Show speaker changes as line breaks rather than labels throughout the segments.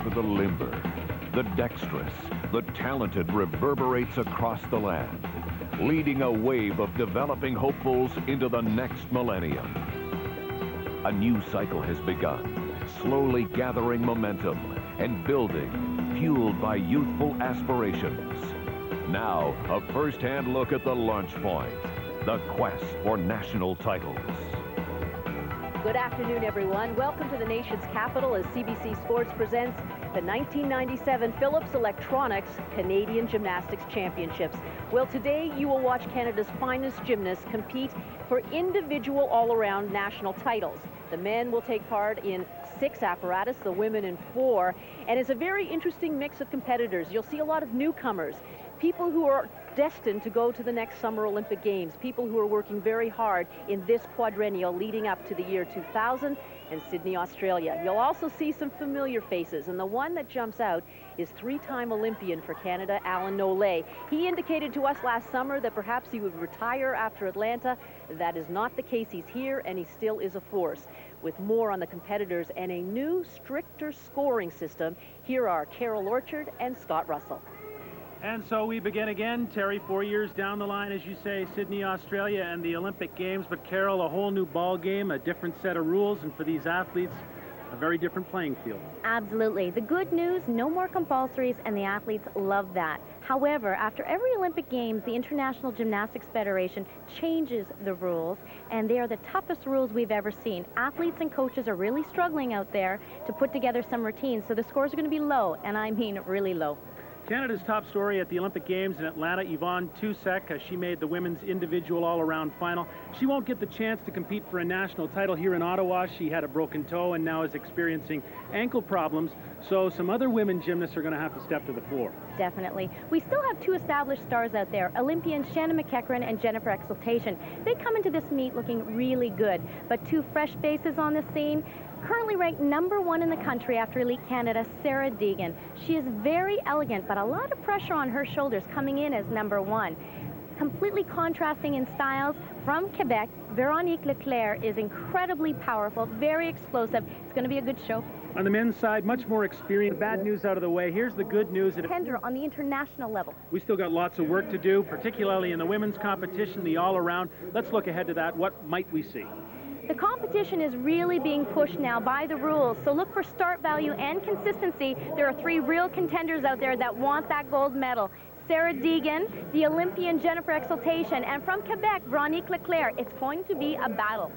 for the limber, the dexterous, the talented reverberates across the land, leading a wave of developing hopefuls into the next millennium. A new cycle has begun, slowly gathering momentum and building, fueled by youthful aspirations. Now, a first-hand look at the launch point, the quest for national titles.
Good afternoon, everyone. Welcome to the nation's capital as CBC Sports presents the 1997 Phillips Electronics Canadian Gymnastics Championships. Well, today you will watch Canada's finest gymnasts compete for individual all-around national titles. The men will take part in 6 apparatus, the women in 4, and it's a very interesting mix of competitors. You'll see a lot of newcomers, people who are destined to go to the next Summer Olympic Games, people who are working very hard in this quadrennial leading up to the year 2000 and Sydney, Australia. You'll also see some familiar faces, and the one that jumps out is 3-time Olympian for Canada, Alan Nolay. He indicated to us last summer that perhaps he would retire after Atlanta. That is not the case. He's here, and he still is a force. With more on the competitors and a new, stricter scoring system, here are Carol Orchard and Scott Russell.
And so we begin again, Terry, 4 years down the line, as you say, Sydney, Australia, and the Olympic Games. But, Carol, a whole new ball game, a different set of rules, and for these athletes, a very different playing field.
Absolutely. The good news, no more compulsories, and the athletes love that. However, after every Olympic Games, the International Gymnastics Federation changes the rules, and they are the toughest rules we've ever seen. Athletes and coaches are really struggling out there to put together some routines, so the scores are going to be low, and I mean really low.
Canada's top story at the Olympic Games in Atlanta, Yvonne Tusek. She made the women's individual all-around final. She won't get the chance to compete for a national title here in Ottawa. She had a broken toe and now is experiencing ankle problems. So some other women gymnasts are going to have to step to the floor. Definitely.
We still have 2 established stars out there, Olympians Shannon McEachern and Jennifer Exaltation. They come into this meet looking really good, but 2 fresh faces on the scene. Currently ranked #1 in the country after Elite Canada, Sarah Deegan. She is very elegant, but a lot of pressure on her shoulders coming in as #1. Completely contrasting in styles, from Quebec, Veronique Leclerc is incredibly powerful, very explosive. It's going to be a good show.
On the men's side, much more experience. Bad news out of the way. Here's the good news.
Tender on the international level.
We still got lots of work to do, particularly in the women's competition, the all-around. Let's look ahead to that. What might we see?
The competition is really being pushed now by the rules, so look for start value and consistency. There are 3 real contenders out there that want that gold medal. Sarah Deegan, the Olympian Jennifer Exaltation, and from Quebec, Veronique Leclerc. It's going to be a battle.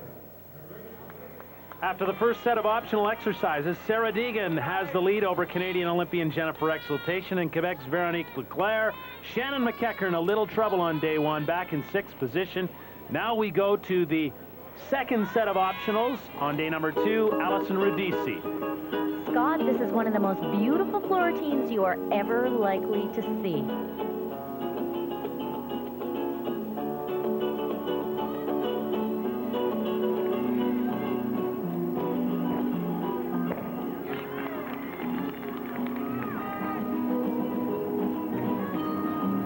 After the first set of optional exercises, Sarah Deegan has the lead over Canadian Olympian Jennifer Exaltation and Quebec's Veronique Leclerc. Shannon McEachern, a little trouble on day 1, back in 6th position. Now we go to the second set of optionals on day number 2, Alison Rudisi.
Scott, this is one of the most beautiful floor routines you are ever likely to see.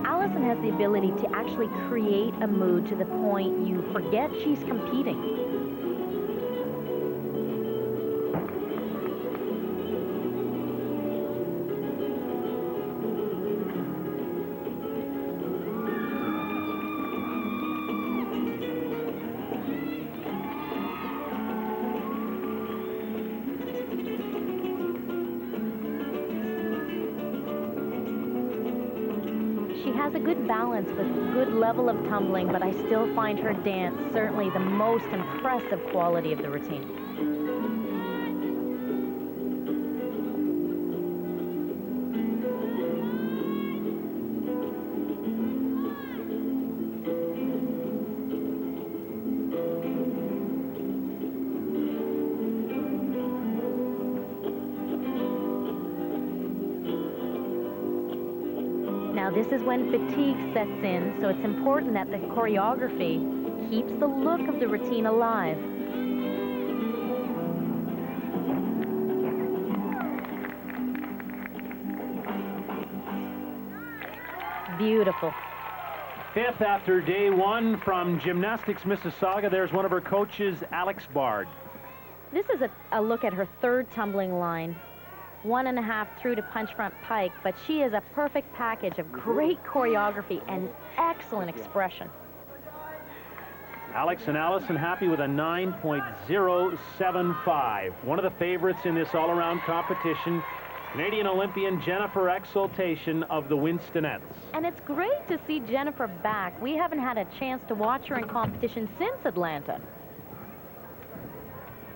Alison has the ability to actually create a mood to the point you forget she's competing. She has a good balance with good level of tumbling, but I still find her dance certainly the most impressive quality of the routine. Now this is when fatigue sets in, so it's important that the choreography keeps the look of the routine alive. Beautiful.
5th after day 1 from Gymnastics Mississauga. There's one of her coaches, Alex Bard.
This is a look at her 3rd tumbling line. 1.5 through to punch front pike, but she is a perfect package of great choreography and excellent expression.
Alex and Allison happy with a 9.075. One of the favorites in this all-around competition, Canadian Olympian Jennifer Exaltation of the Winstonettes.
And it's great to see Jennifer back. We haven't had a chance to watch her in competition since Atlanta.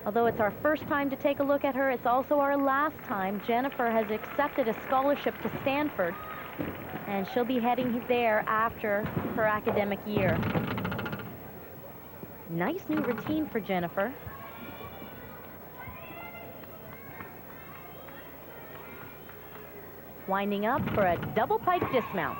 Although it's our first time to take a look at her, it's also our last time. Jennifer has accepted a scholarship to Stanford, and she'll be heading there after her academic year. Nice new routine for Jennifer. Winding up for a double pike dismount.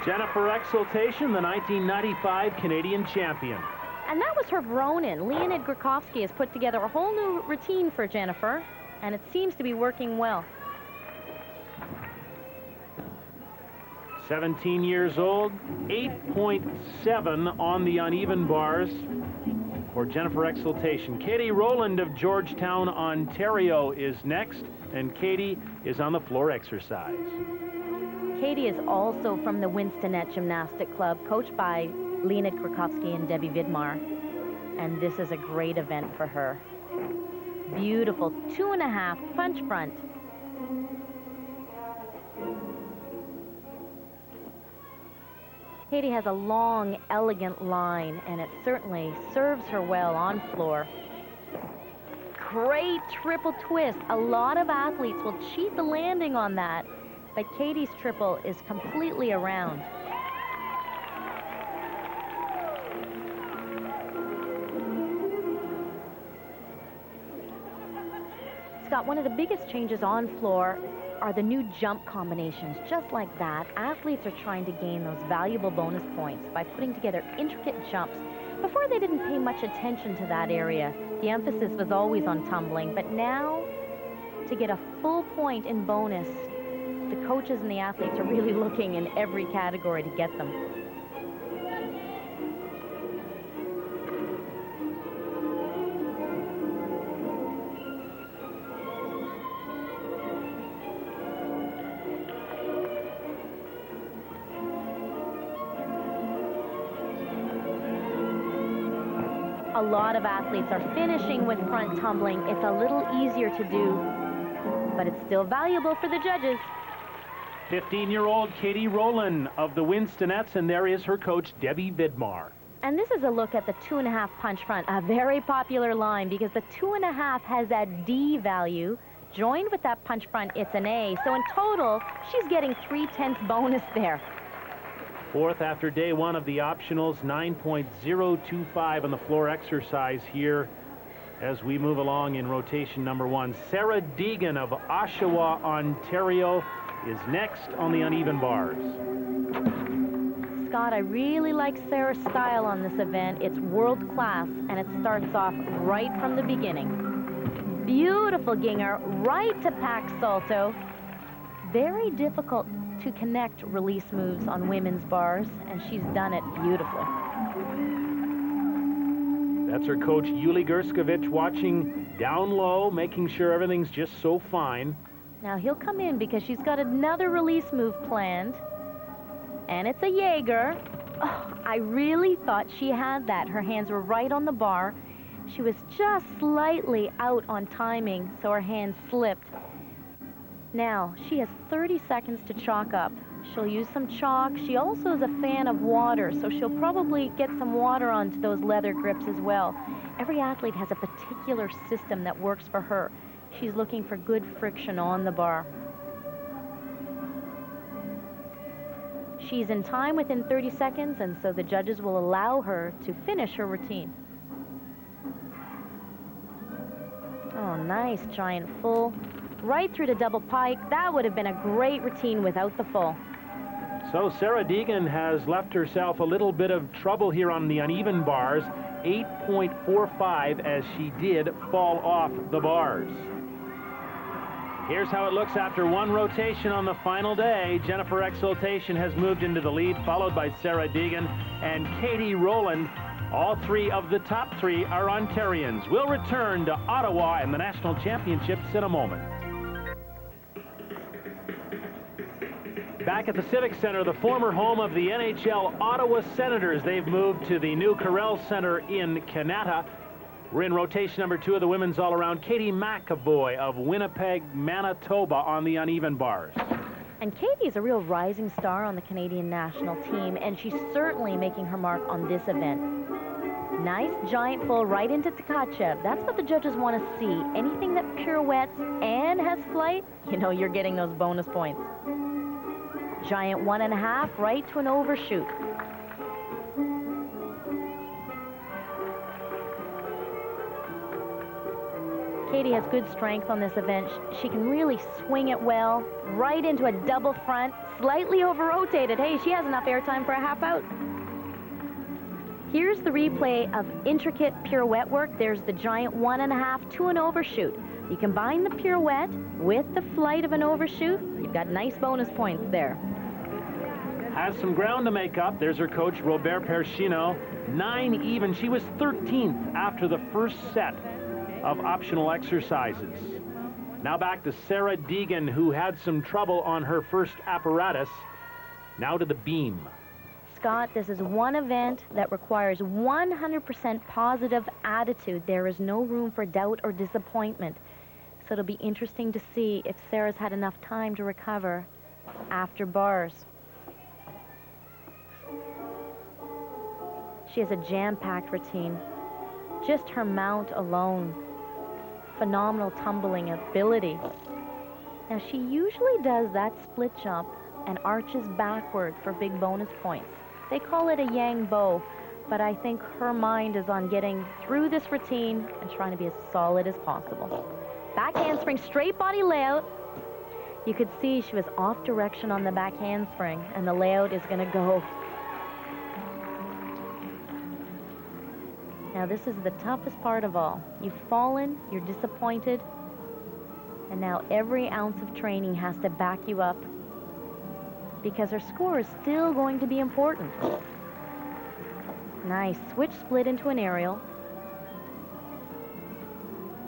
Jennifer Exaltation, the 1995 Canadian champion.
And that was her Vronin. Leonid Grikovsky has put together a whole new routine for Jennifer, and it seems to be working well.
17 years old, 8.7 on the uneven bars for Jennifer Exaltation. Katie Rowland of Georgetown, Ontario is next, and Katie is on the floor exercise.
Katie is also from the Winstonet Gymnastic Club, coached by Leonid Grikovsky and Debbie Vidmar, and this is a great event for her. Beautiful 2.5 punch front. Katie has a long, elegant line, and it certainly serves her well on floor. Great triple twist. A lot of athletes will cheat the landing on that, but Katie's triple is completely around. Scott, one of the biggest changes on floor are the new jump combinations. Just like that, athletes are trying to gain those valuable bonus points by putting together intricate jumps. Before, they didn't pay much attention to that area. The emphasis was always on tumbling, but now, to get a full point in bonus, the coaches and the athletes are really looking in every category to get them. A lot of athletes are finishing with front tumbling. It's a little easier to do, but it's still valuable for the judges.
15-year-old Katie Rowland of the Winstonettes, and there is her coach, Debbie Vidmar.
And this is a look at the 2.5 punch front, a very popular line because the 2.5 has that D value. Joined with that punch front, it's an A. So in total, she's getting 3/10 bonus there.
Fourth after day one of the optionals, 9.025 on the floor exercise here as we move along in rotation number one. Sarah Deegan of Oshawa, Ontario is next on the uneven bars.
Scott, I really like Sarah's style on this event. It's world class, and it starts off right from the beginning. Beautiful ginger, right to pack salto. Very difficult to connect release moves on women's bars, and she's done it beautifully.
That's her coach, Yuli Gerskovich, watching down low, making sure everything's just so fine.
Now he'll come in because she's got another release move planned, and it's a Jaeger. Oh, I really thought she had that. Her hands were right on the bar. She was just slightly out on timing, so her hands slipped. Now, she has 30 seconds to chalk up. She'll use some chalk. She also is a fan of water, so she'll probably get some water onto those leather grips as well. Every athlete has a particular system that works for her. She's looking for good friction on the bar. She's in time within 30 seconds, and so the judges will allow her to finish her routine. Oh, nice giant full. Right through the double pike. That would have been a great routine without the full.
So Sarah Deegan has left herself a little bit of trouble here on the uneven bars. 8.45 as she did fall off the bars. Here's how it looks after one rotation on the final day. Jennifer Exaltation has moved into the lead, followed by Sarah Deegan, and Katie Rowland All three of the top three are Ontarians. We'll return to Ottawa and the National Championships in a moment. Back at the Civic Centre, the former home of the NHL Ottawa Senators. They've moved to the new Corral Centre in Kanata. We're in rotation number 2 of the women's all-around. Katie McAvoy of Winnipeg, Manitoba on the uneven bars.
And Katie is a real rising star on the Canadian national team, and she's certainly making her mark on this event. Nice giant pull right into Tkachev. That's what the judges want to see. Anything that pirouettes and has flight, you know you're getting those bonus points. Giant 1.5 right to an overshoot. Katie has good strength on this event. She can really swing it well, right into a double front, slightly over-rotated. Hey, she has enough airtime for a half out. Here's the replay of intricate pirouette work. There's the giant 1.5 to an overshoot. You combine the pirouette with the flight of an overshoot, you've got nice bonus points there.
Has some ground to make up. There's her coach, Robert Perchino. 9 even. She was 13th after the first set of optional exercises. Now back to Sarah Deegan, who had some trouble on her first apparatus. Now to the beam.
Scott, this is one event that requires 100% positive attitude. There is no room for doubt or disappointment. So it'll be interesting to see if Sarah's had enough time to recover after bars. She has a jam-packed routine. Just her mount alone. Phenomenal tumbling ability. Now she usually does that split jump and arches backward for big bonus points. They call it a yang bow, but I think her mind is on getting through this routine and trying to be as solid as possible. Back handspring, straight body layout. You could see she was off direction on the back handspring, and the layout is going to go. Now this is the toughest part of all. You've fallen, you're disappointed, and now every ounce of training has to back you up because her score is still going to be important. Nice, switch split into an aerial.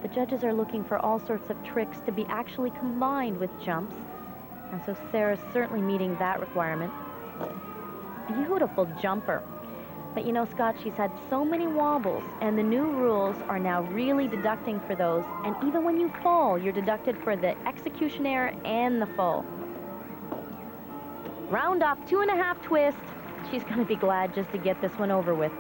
The judges are looking for all sorts of tricks to be actually combined with jumps, and so Sarah's certainly meeting that requirement. Beautiful jumper. But you know, Scott, she's had so many wobbles, and the new rules are now really deducting for those. And even when you fall, you're deducted for the execution error and the fall. Round off, 2.5 twist. She's going to be glad just to get this one over with.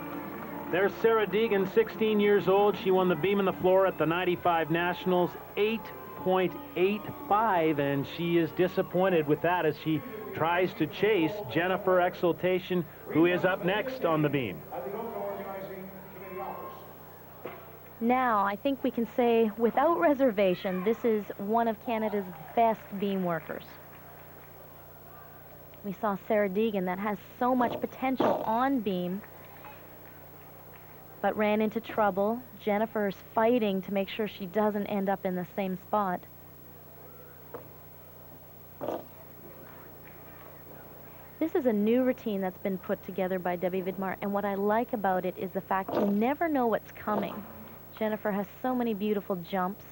There's Sarah Deegan, 16 years old. She won the beam and the floor at the 95 Nationals, 8.85, and she is disappointed with that as she tries to chase Jennifer Exaltation, who is up next on the beam.
Now, I think we can say, without reservation, this is one of Canada's best beam workers. We saw Sarah Deegan that has so much potential on beam, but ran into trouble. Jennifer's fighting to make sure she doesn't end up in the same spot. This is a new routine that's been put together by Debbie Vidmar, and what I like about it is the fact you never know what's coming. Jennifer has so many beautiful jumps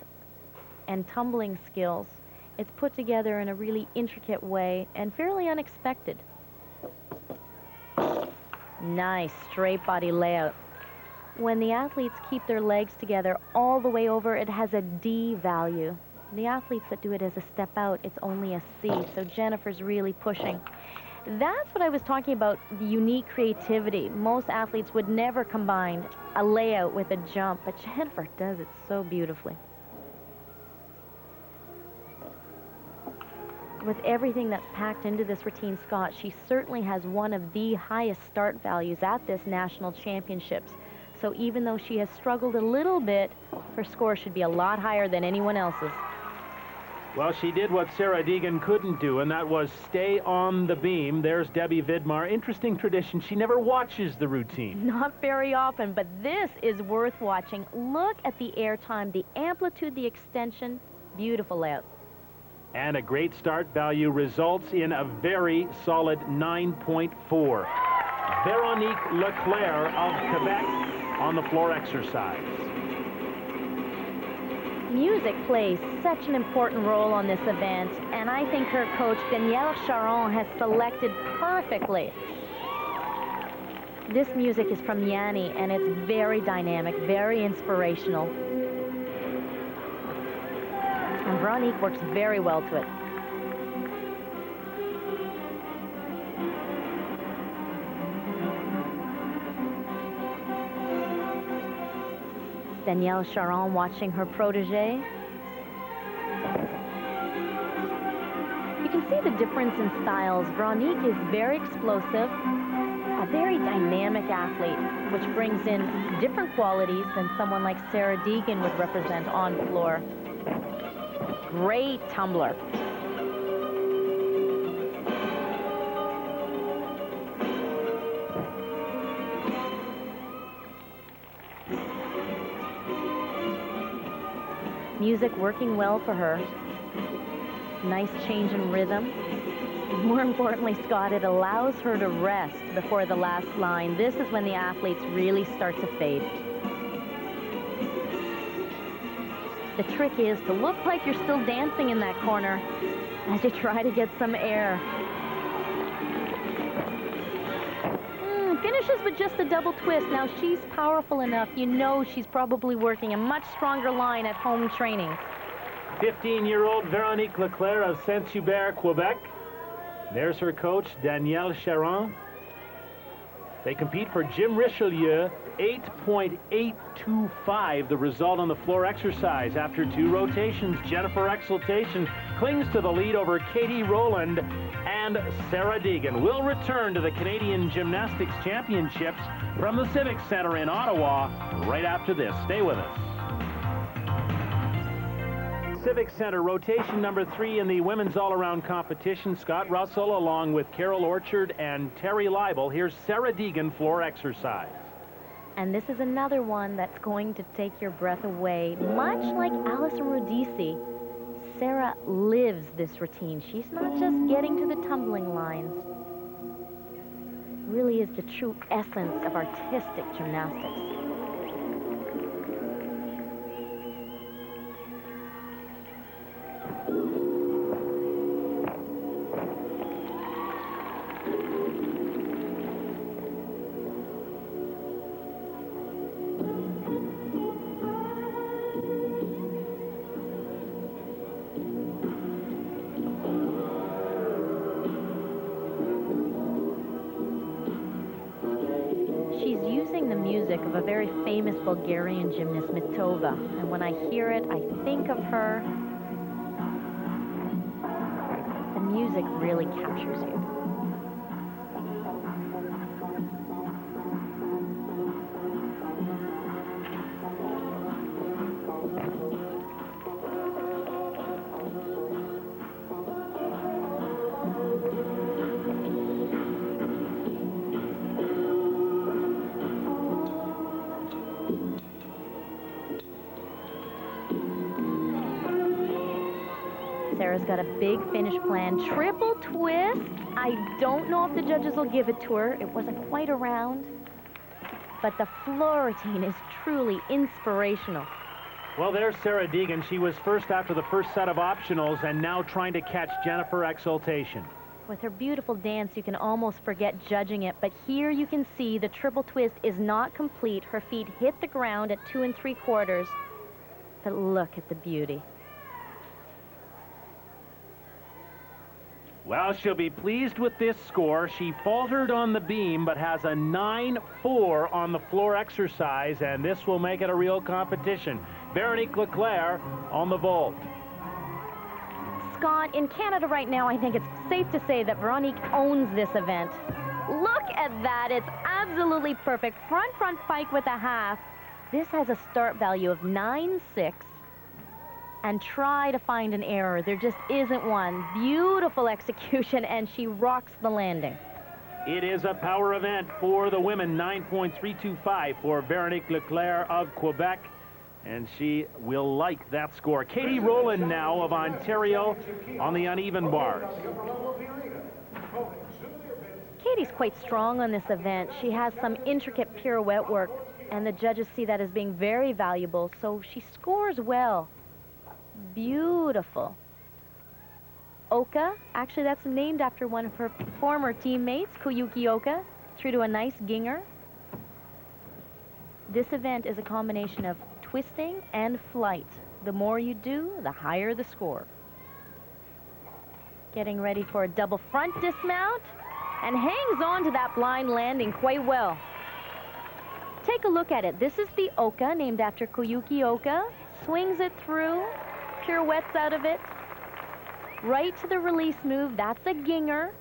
and tumbling skills. It's put together in a really intricate way and fairly unexpected. Nice straight body layout. When the athletes keep their legs together all the way over, it has a D value. The athletes that do it as a step out, it's only a C, so Jennifer's really pushing. That's what I was talking about, the unique creativity. Most athletes would never combine a layout with a jump, but Jennifer does it so beautifully. With everything that's packed into this routine, Scott, she certainly has one of the highest start values at this national championships. So even though she has struggled a little bit, her score should be a lot higher than anyone else's.
Well, she did what Sarah Deegan couldn't do, and that was stay on the beam. There's Debbie Vidmar. Interesting tradition. She never watches the routine.
Not very often, but this is worth watching. Look at the airtime, the amplitude, the extension. Beautiful layout.
And a great start value results in a very solid 9.4. Veronique Leclerc of Quebec on the floor exercise.
Music plays such an important role on this event, and I think her coach, Danielle Charon, has selected perfectly. This music is from Yanni, and it's very dynamic, very inspirational. And Veronique works very well to it. Danielle Charon watching her protege. You can see the difference in styles. Veronique is very explosive, a very dynamic athlete, which brings in different qualities than someone like Sarah Deegan would represent on floor. Great tumbler. Music working well for her. Nice change in rhythm. More importantly, Scott, it allows her to rest before the last line. This is when the athletes really start to fade. The trick is to look like you're still dancing in that corner as you try to get some air. Finishes with just a double twist. Now she's powerful enough. You know she's probably working a much stronger line at home training.
15-year-old Veronique Leclerc of Saint-Hubert, Quebec. There's her coach, Danielle Charon. They compete for Jim Richelieu, 8.825, the result on the floor exercise. After 2 rotations, Jennifer Exaltation clings to the lead over Katie Rowland and Sarah Deegan. Will return to the Canadian Gymnastics Championships from the Civic Center in Ottawa right after this. Stay with us. Civic Center, rotation number 3 in the women's all-around competition. Scott Russell along with Carol Orchard and Terry Leibel. Here's Sarah Deegan, floor exercise.
And this is another one that's going to take your breath away. Much like Alison Rudisi, Sarah lives this routine. She's not just getting to the tumbling lines. Really is the true essence of artistic gymnastics. Of a very famous Bulgarian gymnast, Mitova. And when I hear it, I think of her. The music really captures you. Sarah's got a big finish plan. Triple twist. I don't know if the judges will give it to her. It wasn't quite around. But the floor routine is truly inspirational.
Well, there's Sarah Deegan. She was first after the first set of optionals and now trying to catch Jennifer Exaltation.
With her beautiful dance, you can almost forget judging it. But here you can see the triple twist is not complete. Her feet hit the ground at 2 3/4. But look at the beauty.
Well, she'll be pleased with this score. She faltered on the beam, but has a 9-4 on the floor exercise, and this will make it a real competition. Veronique Leclerc on the vault.
Scott, in Canada right now, I think it's safe to say that Veronique owns this event. Look at that. It's absolutely perfect. Front pike with a half. This has a start value of 9-6. And try to find an error. There just isn't one. Beautiful execution, and she rocks the landing.
It is a power event for the women. 9.325 for Veronique Leclerc of Quebec, and she will like that score. Katie Rowland now of Ontario on the uneven bars.
Katie Katie's quite strong on this event. She has some intricate pirouette work, and the judges see that as being very valuable, so she scores well. Beautiful. Oka, actually that's named after one of her former teammates, Koyuki Oka, through to a nice ginger. This event is a combination of twisting and flight. The more you do, the higher the score. Getting ready for a double front dismount, and hangs on to that blind landing quite well. Take a look at it. This is the Oka, named after Koyuki Oka. Swings it through, pirouettes out of it. Right to the release move, that's a ginger.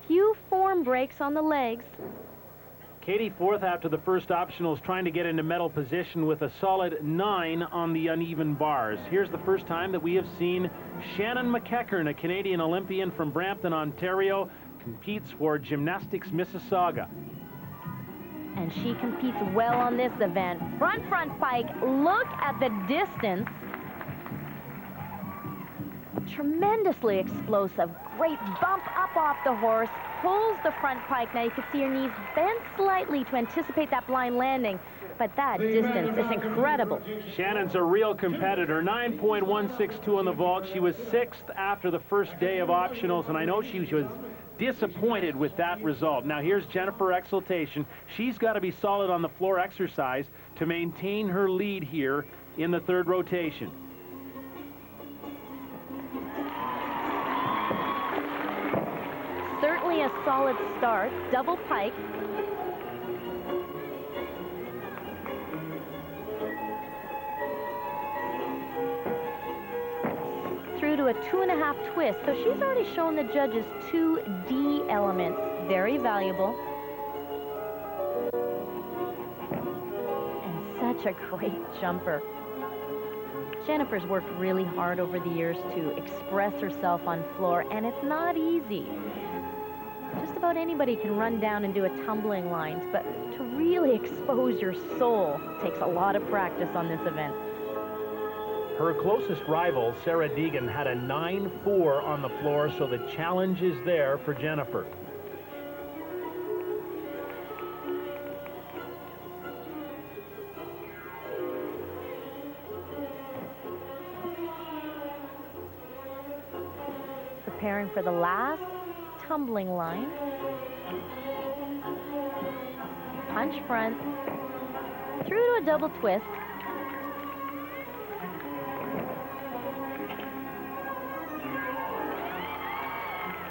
Few form breaks on the legs.
Katie fourth after the first optionals, trying to get into medal position with a solid 9 on the uneven bars. Here's the first time that we have seen Shannon McEachern, a Canadian Olympian from Brampton, Ontario, competes for Gymnastics Mississauga.
And she competes well on this event. Front pike, look at the distance. Tremendously explosive. Great bump up off the horse, pulls the front pike. Now you can see her knees bent slightly to anticipate that blind landing, but that distance is incredible.
Shannon's a real competitor. 9.162 on the vault. She was 6th after the first day of optionals, and I know she was disappointed with that result. Now here's Jennifer Exaltation. She's got to be solid on the floor exercise to maintain her lead here in the third rotation.
Certainly a solid start. Double pike. Through to a 2.5 twist. So she's already shown the judges 2 D elements. Very valuable. And such a great jumper. Jennifer's worked really hard over the years to express herself on floor, and it's not easy. Just about anybody can run down and do a tumbling line, but to really expose your soul takes a lot of practice on this event.
Her closest rival, Sarah Deegan, had a 9.4 on the floor, so the challenge is there for Jennifer.
Preparing for the last tumbling line. Punch front, through to a double twist.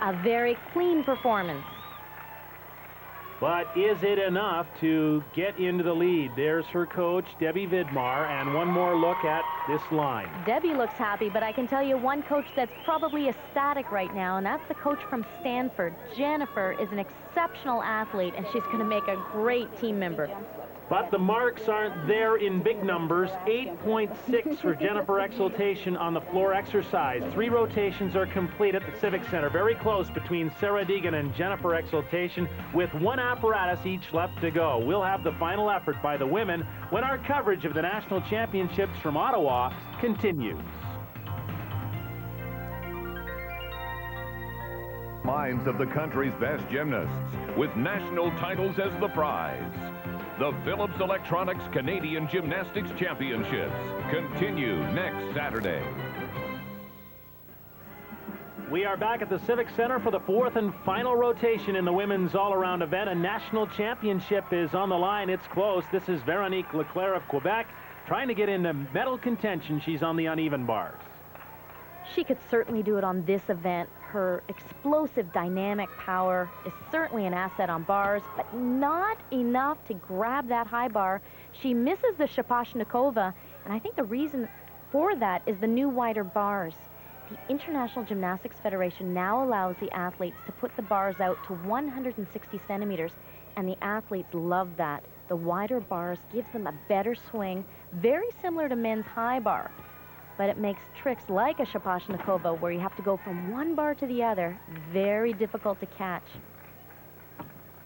A very clean performance.
But is it enough to get into the lead? There's her coach, Debbie Vidmar, and one more look at this line.
Debbie looks happy, but I can tell you one coach that's probably ecstatic right now, and that's the coach from Stanford. Jennifer is an exceptional athlete, and she's going to make a great team member.
But the marks aren't there in big numbers. 8.6 for Jennifer Exaltation on the floor exercise. 3 rotations are complete at the Civic Center. Very close between Sarah Deegan and Jennifer Exaltation, with 1 apparatus each left to go. We'll have the final effort by the women when our coverage of the National Championships from Ottawa continues.
Minds of the country's best gymnasts, with national titles as the prize. The Phillips Electronics Canadian Gymnastics Championships continue next Saturday.
We are back at the Civic Center for the 4th and final rotation in the women's all-around event. A national championship is on the line. It's close. This is Veronique Leclerc of Quebec trying to get into medal contention. She's on the uneven bars.
She could certainly do it on this event. Her explosive dynamic power is certainly an asset on bars, but not enough to grab that high bar. She misses the Shaposhnikova, and I think the reason for that is the new wider bars. The International Gymnastics Federation now allows the athletes to put the bars out to 160 centimeters, and the athletes love that. The wider bars gives them a better swing, very similar to men's high bar. But it makes tricks like a Shaposhnikova, where you have to go from one bar to the other, very difficult to catch.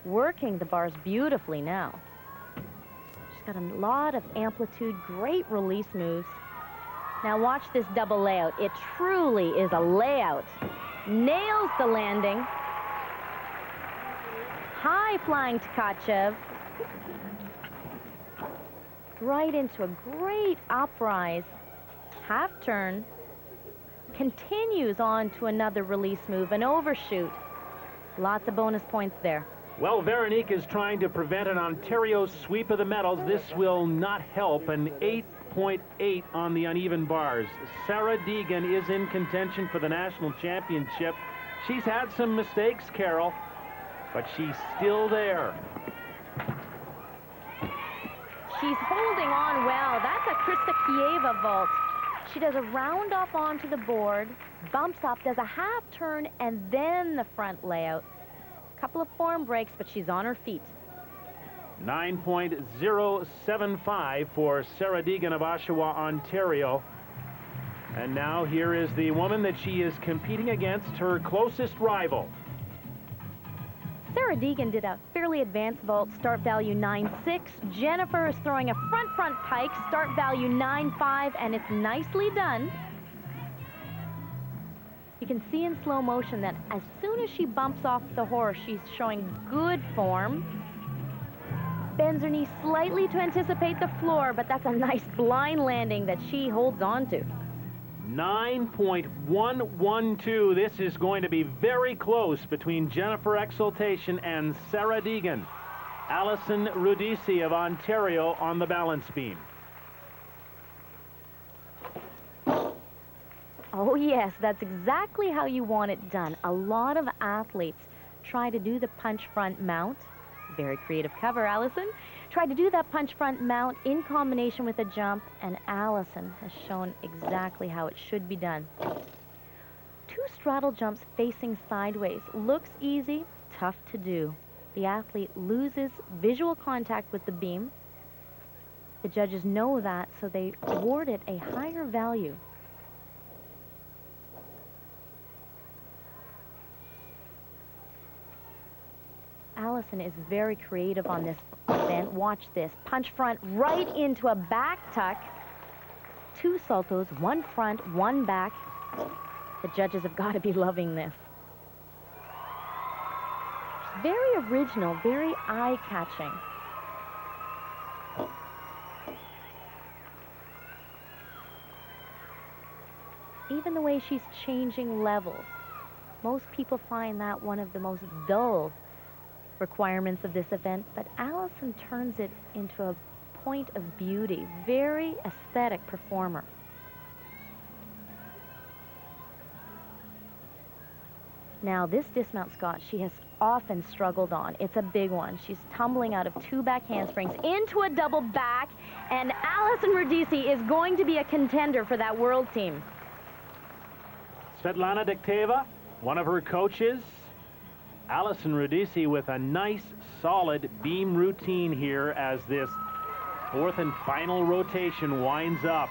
Working the bars beautifully now. She's got a lot of amplitude, great release moves. Now watch this double layout. It truly is a layout. Nails the landing. high-flying Tkachev. Right into a great uprise. Half turn. Continues on to another release move, an overshoot. Lots of bonus points there.
Well, Veronique is trying to prevent an Ontario sweep of the medals. This will not help. An 8.8 on the uneven bars. Sarah Deegan is in contention for the national championship. She's had some mistakes, Carol, but she's still there.
She's holding on well. That's a Krista Kieva vault. She does a round off onto the board, bumps up, does a half turn, and then the front layout. Couple of form breaks, but she's on her feet.
9.075 for Sarah Deegan of Oshawa, Ontario. And now here is the woman that she is competing against, her closest rival.
Sarah Deegan did a fairly advanced vault, start value 9.6. Jennifer is throwing a front pike, start value 9.5, and it's nicely done. You can see in slow motion that as soon as she bumps off the horse, she's showing good form. Bends her knee slightly to anticipate the floor, but that's a nice blind landing that she holds on to.
9.112. This is going to be very close between Jennifer Exaltation and Sarah Deegan. Alison Rudisi of Ontario on the balance beam.
Oh yes, that's exactly how you want it done. A lot of athletes try to do the punch front mount. Very creative cover, Alison. Tried to do that punch front mount in combination with a jump, and Alison has shown exactly how it should be done. 2 straddle jumps facing sideways. Looks easy, tough to do. The athlete loses visual contact with the beam. The judges know that, so they award it a higher value. Alison is very creative on this event. Watch this. Punch front right into a back tuck. 2 saltos, 1 front, 1 back. The judges have got to be loving this. Very original, very eye-catching. Even the way she's changing levels. Most people find that one of the most dull requirements of this event, but Alison turns it into a point of beauty. Very aesthetic performer. Now this dismount, Scott, she has often struggled on. It's a big one. She's tumbling out of 2 back handsprings into a double back, and Alison Rudisi is going to be a contender for that world team.
Svetlana Dikteva, one of her coaches. Alison Rudisi with a nice, solid beam routine here as this 4th and final rotation winds up.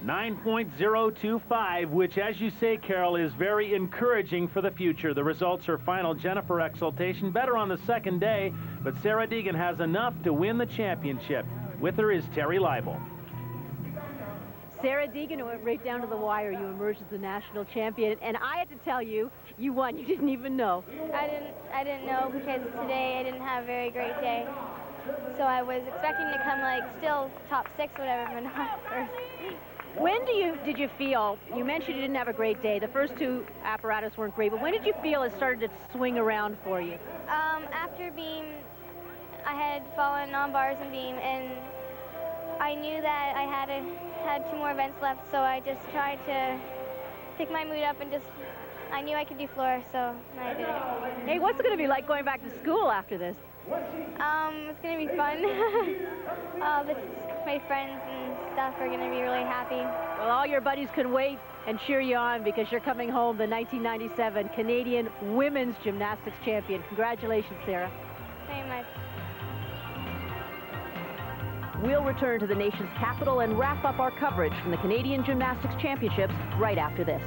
9.025, which, as you say, Carol, is very encouraging for the future. The results are final. Jennifer Exaltation better on the second day, but Sarah Deegan has enough to win the championship. With her is Terry Leibel.
Sarah Deegan went right down to the wire. You emerged as the national champion, and I had to tell you, you won. You didn't even know.
I didn't know because today I didn't have a very great day. So I was expecting to come like still top 6, whatever, but not first.
When did you feel, you mentioned you didn't have a great day. The first 2 apparatus weren't great, but when did you feel it started to swing around for you?
After beam, I had fallen on bars and beam, and I knew that I had 2 more events left, so I just tried to pick my mood up and I knew I could do floor, so I did it.
Hey, what's it going to be like going back to school after this?
It's going to be fun. My friends and stuff are going to be really happy.
Well, all your buddies can wait and cheer you on because you're coming home the 1997 Canadian Women's Gymnastics Champion. Congratulations, Sarah.
Very much.
We'll return to the nation's capital and wrap up our coverage from the Canadian Gymnastics Championships right after this.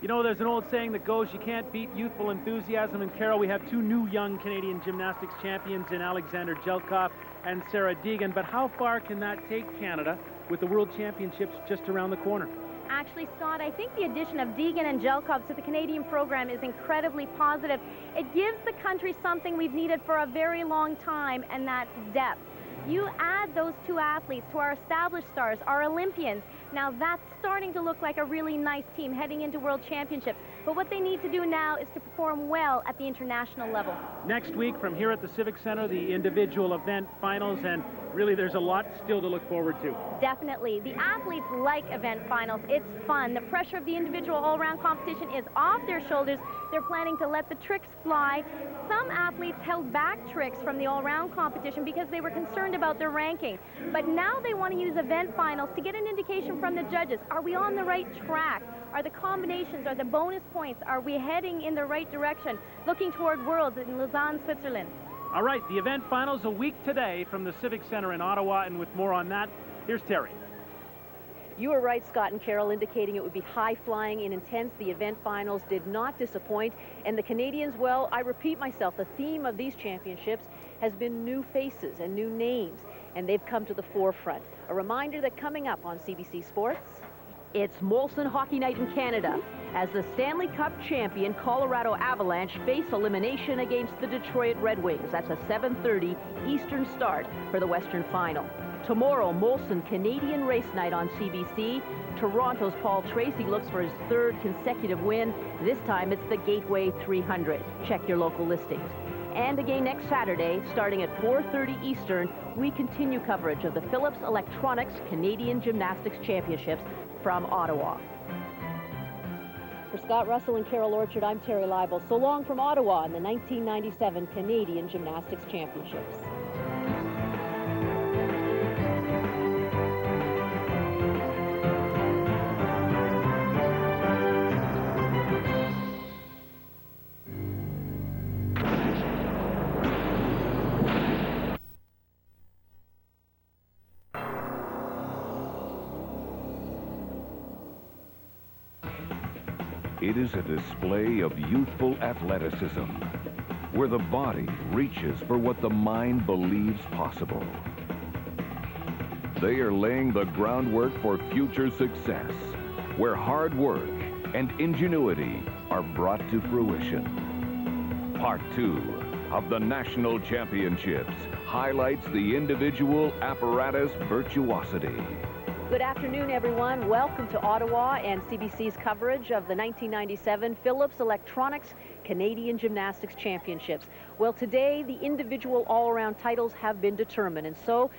You know, there's an old saying that goes, you can't beat youthful enthusiasm. And Carol, we have 2 new young Canadian gymnastics champions in Alexander Jelkov and Sarah Deegan. But how far can that take Canada with the World Championships just around the corner?
Actually, Scott, I think the addition of Deegan and Jelkov to the Canadian program is incredibly positive. It gives the country something we've needed for a very long time, and that's depth. You add those two athletes to our established stars, our Olympians. Now that's starting to look like a really nice team heading into World Championships. But what they need to do now is to perform well at the international level.
Next week from here at the Civic Center, the individual event finals, and really there's a lot still to look forward to.
Definitely. The athletes like event finals. It's fun. The pressure of the individual all-around competition is off their shoulders. They're planning to let the tricks fly. Some athletes held back tricks from the all-around competition because they were concerned about their ranking. But now they want to use event finals to get an indication from the judges. Are we on the right track? Are the combinations, are the bonus points, are we heading in the right direction? Looking toward Worlds in Lausanne, Switzerland.
All right, the event finals a week today from the Civic Center in Ottawa, and with more on that, here's Terry.
You were right, Scott and Carol, indicating it would be high-flying and intense. The event finals did not disappoint. And the Canadians, well, I repeat myself, the theme of these championships has been new faces and new names, and they've come to the forefront. A reminder that coming up on CBC Sports, it's Molson Hockey Night in Canada as the Stanley Cup champion Colorado Avalanche face elimination against the Detroit Red Wings. That's a 7:30 Eastern start for the Western Final. Tomorrow, Molson Canadian Race Night on CBC. Toronto's Paul Tracy looks for his third consecutive win. This time it's the Gateway 300. Check your local listings. And again next Saturday, starting at 4:30 Eastern, we continue coverage of the Phillips Electronics Canadian Gymnastics Championships from Ottawa. For Scott Russell and Carol Orchard, I'm Terry Leibel. So long from Ottawa in the 1997 Canadian Gymnastics Championships.
It is a display of youthful athleticism, where the body reaches for what the mind believes possible. They are laying the groundwork for future success, where hard work and ingenuity are brought to fruition. Part 2 of the National Championships highlights the individual apparatus virtuosity.
Good afternoon, everyone. Welcome to Ottawa and CBC's coverage of the 1997 Phillips Electronics Canadian Gymnastics Championships. Well, today, the individual all-around titles have been determined, and so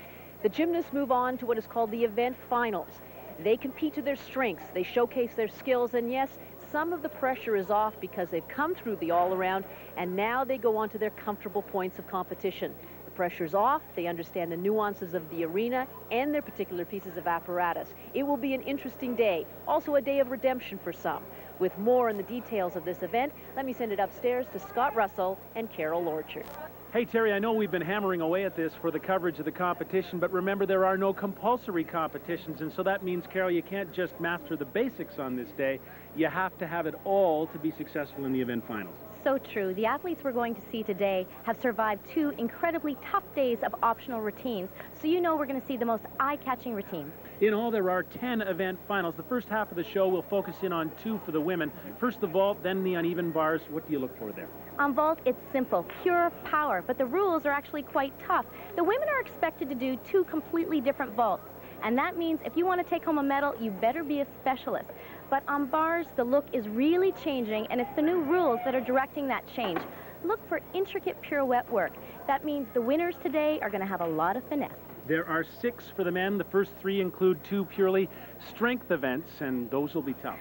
the gymnasts move on to what is called the event finals. They compete to their strengths, they showcase their skills, and yes, some of the pressure is off because they've come through the all-around, and now they go on to their comfortable points of competition. Pressure's off, they understand the nuances of the arena and their particular pieces of apparatus. It will be an interesting day, also a day of redemption for some. With more on the details of this event, let me send it upstairs to Scott Russell and Carol Orchard.
Hey, Terry, I know we've been hammering away at this for the coverage of the competition, but remember there are no compulsory competitions, and so that means, Carol, you can't just master the basics on this day. You have to have it all to be successful in the event finals.
So true. The athletes we're going to see today have survived 2 incredibly tough days of optional routines, so you know we're going to see the most eye-catching routine.
In all, there are 10 event finals. The first half of the show will focus in on 2 for the women. First the vault, then the uneven bars. What do you look for there?
On vault, it's simple, pure power, but the rules are actually quite tough. The women are expected to do 2 completely different vaults, and that means if you want to take home a medal, you better be a specialist. But on bars, the look is really changing, and it's the new rules that are directing that change. Look for intricate pirouette work. That means the winners today are going to have a lot of finesse.
There are 6 for the men. The first 3 include 2 purely strength events, and those will be tough.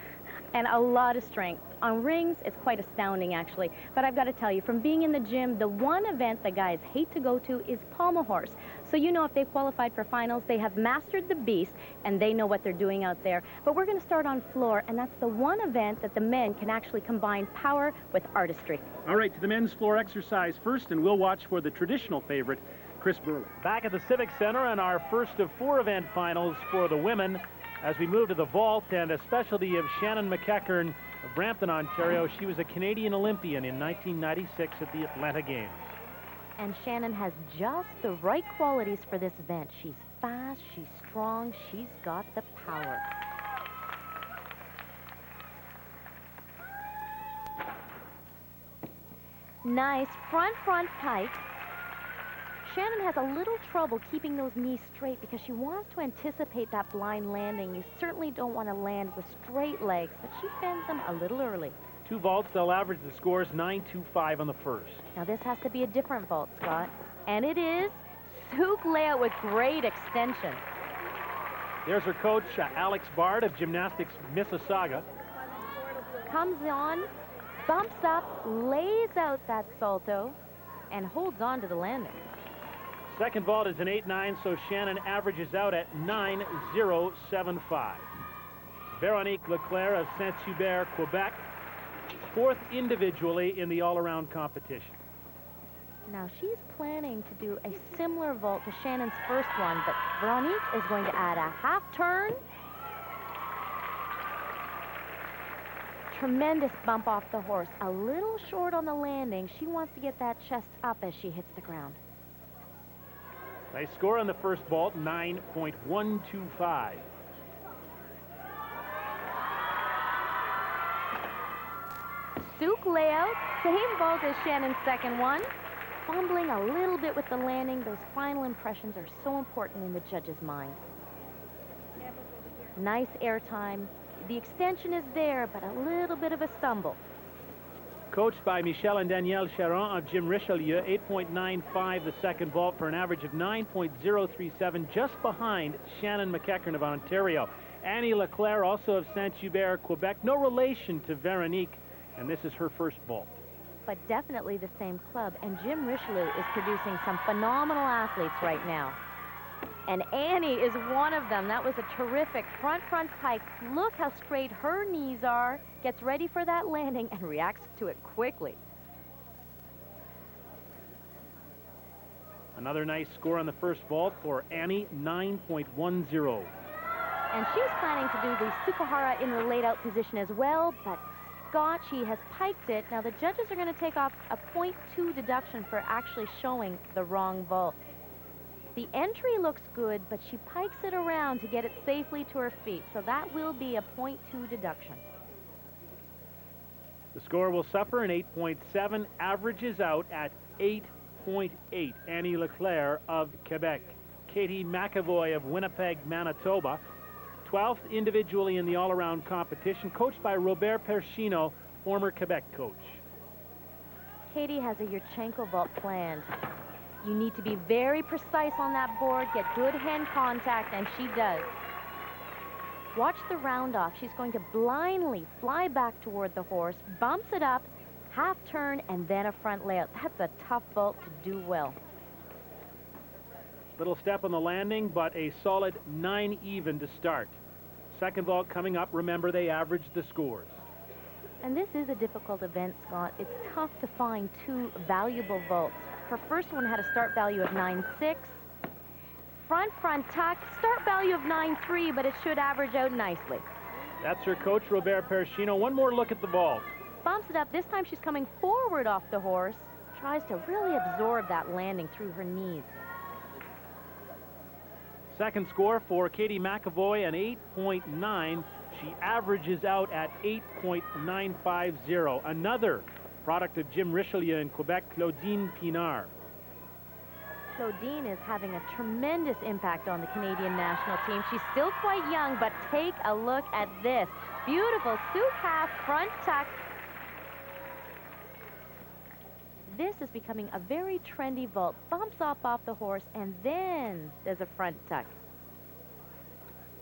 And a lot of strength. On rings, it's quite astounding, actually. But I've got to tell you, from being in the gym, the one event the guys hate to go to is pommel horse. So you know if they've qualified for finals, they have mastered the beast, and they know what they're doing out there. But we're going to start on floor, and that's the one event that the men can actually combine power with artistry.
All right, to the men's floor exercise first, and we'll watch for the traditional favorite, Chris Burley. Back at the Civic Center, and our first of 4 event finals for the women. As we move to the vault, and a specialty of Shannon McEachern of Brampton, Ontario. She was a Canadian Olympian in 1996 at the Atlanta Games.
And Shannon has just the right qualities for this event. She's fast, she's strong, she's got the power. Nice front pike. Shannon has a little trouble keeping those knees straight because she wants to anticipate that blind landing. You certainly don't want to land with straight legs, but she bends them a little early.
2 vaults, they'll average the scores 9.25 on the first.
Now this has to be a different vault, Scott. And it is. Souk layout with great extension.
There's her coach, Alex Bard of Gymnastics Mississauga.
Comes on, bumps up, lays out that salto, and holds on to the landing.
Second vault is an 8.9, so Shannon averages out at 9.075. Veronique Leclerc of Saint-Hubert, Quebec, 4th individually in the all-around competition.
Now she's planning to do a similar vault to Shannon's first one, but Veronique is going to add a half turn. Tremendous bump off the horse. A little short on the landing. She wants to get that chest up as she hits the ground.
Nice score on the first vault, 9.125.
Souk layout, same vault as Shannon's second one. Fumbling a little bit with the landing. Those final impressions are so important in the judge's mind. Nice air time. The extension is there, but a little bit of a stumble.
Coached by Michel and Danielle Charon of Gym Richelieu, 8.95 the second vault for an average of 9.037, just behind Shannon McEachern of Ontario. Annie Leclerc, also of Saint-Hubert, Quebec, no relation to Veronique, and this is her first vault.
But definitely the same club, and Gym Richelieu is producing some phenomenal athletes right now. And Annie is one of them. That was a terrific front pike. Look how straight her knees are. Gets ready for that landing and reacts to it quickly.
Another nice score on the first vault for Annie, 9.10.
And she's planning to do the Sukahara in the laid-out position as well, but Scott, she has piked it. Now the judges are going to take off a 0.2 deduction for actually showing the wrong vault. The entry looks good, but she pikes it around to get it safely to her feet, so that will be a 0.2 deduction.
The score will suffer an 8.7, averages out at 8.8. Annie Leclerc of Quebec. Katie McAvoy of Winnipeg, Manitoba, 12th individually in the all-around competition, coached by Robert Perchino, former Quebec coach.
Katie has a Yurchenko vault planned. You need to be very precise on that board, get good hand contact, and she does. Watch the round off. She's going to blindly fly back toward the horse, bumps it up, half turn, and then a front layout. That's a tough vault to do well.
Little step on the landing, but a solid 9 even to start. Second vault coming up. Remember, they average the scores.
And this is a difficult event, Scott. It's tough to find two valuable vaults. Her first one had a start value of 9.6. Front tuck, start value of 9.3, but it should average out nicely.
That's her coach, Robert Perchino. One more look at the vault.
Bumps it up. This time she's coming forward off the horse. Tries to really absorb that landing through her knees.
Second score for Katie McAvoy, an 8.9. She averages out at 8.950. Another product of Gym Richelieu in Quebec, Claudine Pinard.
Claudine is having a tremendous impact on the Canadian national team. She's still quite young, but take a look at this. Beautiful Souk half front tuck. This is becoming a very trendy vault. Bumps up off the horse and then does a front tuck.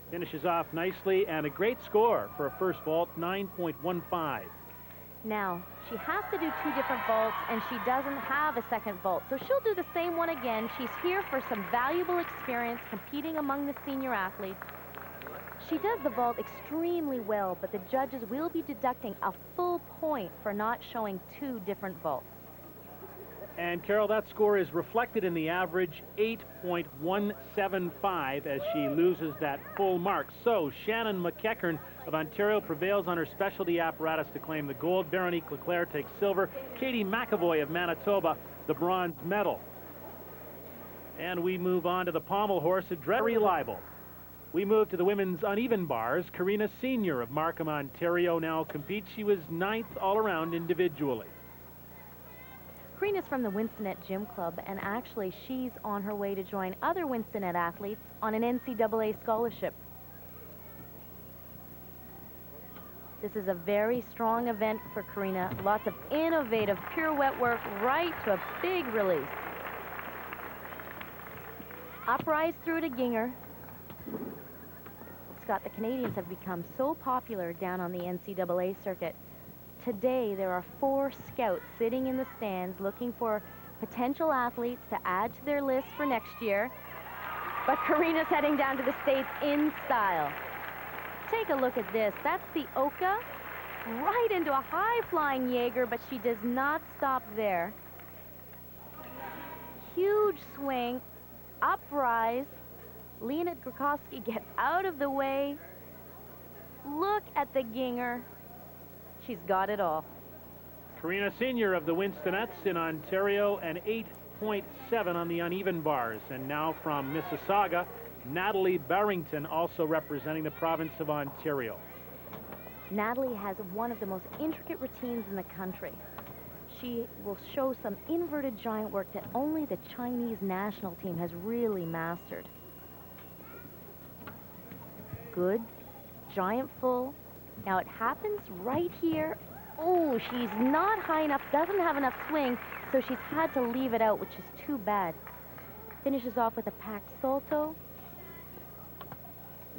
Finishes off nicely, and a great score for a first vault, 9.15.
Now, she has to do two different vaults, and she doesn't have a second vault. So she'll do the same one again. She's here for some valuable experience competing among the senior athletes. She does the vault extremely well, but the judges will be deducting a full point for not showing two different vaults.
And Carol, that score is reflected in the average, 8.175, as she loses that full mark. So Shannon McEachern of Ontario prevails on her specialty apparatus to claim the gold. Veronique Leclerc takes silver. Katie McAvoy of Manitoba, the bronze medal. And we move on to the pommel horse, very reliable. We move to the women's uneven bars. Karina Senior of Markham, Ontario now competes. She was 9th all around individually.
Karina's from the Winstonette Gym Club, and actually she's on her way to join other Winstonette athletes on an NCAA scholarship. This is a very strong event for Karina. Lots of innovative pirouette work right to a big release. Uprise through to Ginger. Scott, the Canadians have become so popular down on the NCAA circuit. Today, there are 4 scouts sitting in the stands looking for potential athletes to add to their list for next year. But Karina's heading down to the States in style. Take a look at this. That's the Oka, right into a high-flying Jaeger, but she does not stop there. Huge swing, uprise. Leonid Grakowski gets out of the way. Look at the Ginger. She's got it all.
Karina Senior of the Winstonettes in Ontario, and 8.7 on the uneven bars. And now from Mississauga, Natalie Barrington, also representing the province of Ontario.
Natalie has one of the most intricate routines in the country. She will show some inverted giant work that only the Chinese national team has really mastered. Good, giant full. Now it happens right here. Oh, she's not high enough, doesn't have enough swing, so she's had to leave it out, which is too bad. Finishes off with a packed salto.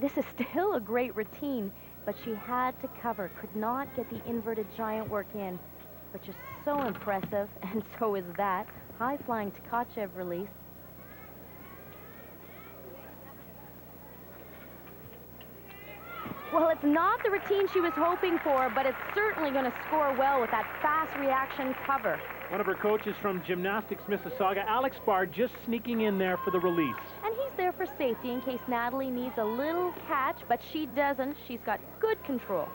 This is still a great routine, but she had to cover, could not get the inverted giant work in, which is so impressive, and so is that. High-flying Tkachev release. Well, it's not the routine she was hoping for, but it's certainly going to score well with that fast reaction cover.
One of her coaches from Gymnastics Mississauga, Alex Barr, just sneaking in there for the release.
And he's there for safety in case Natalie needs a little catch, but she doesn't. She's got good control.